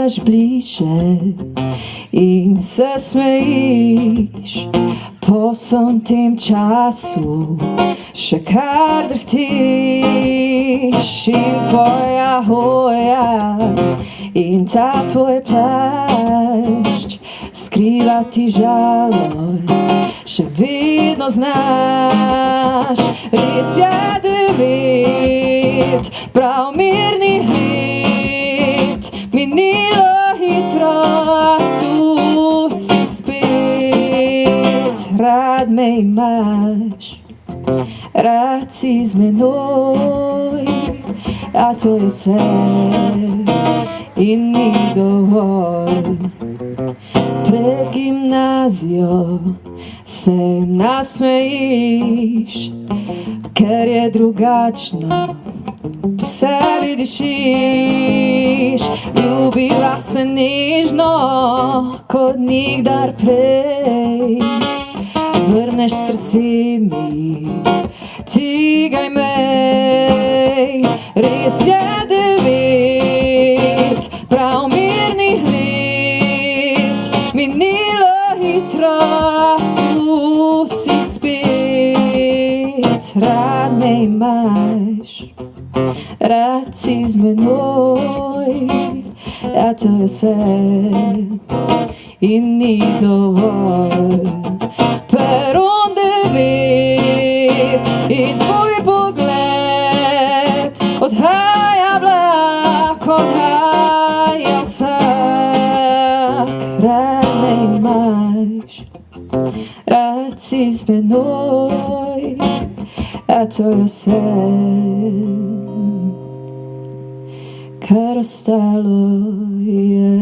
Přijdeš blíže in se smejíš po som tým času, še kar drhtiš in tvoja hoja in ta tvoj plášť skrýva ti žalost, še vidno znaš, res je devet, prav mirni hlit, minilo hitro, tu si spet, rad me imaš, rad si z menoj, a to je vse in ni dovolj. Pred gimnazijo se nasmejiš, ker je drugačno, po sebi dišiš, ljubila se nežno, kot nikdar prej. Vrneš srce mi, ti ga imej, res je devet, prav mirnih let, minilo hitro, tu si spet, rad me imaš, rad si z menoj, a to je vse in ni dovolj. Peron devet in tvoj pogled odhaja vlak, odhaja vsak. Rad me imaš, rad si z menoj, a to je vse, kar ostalo je.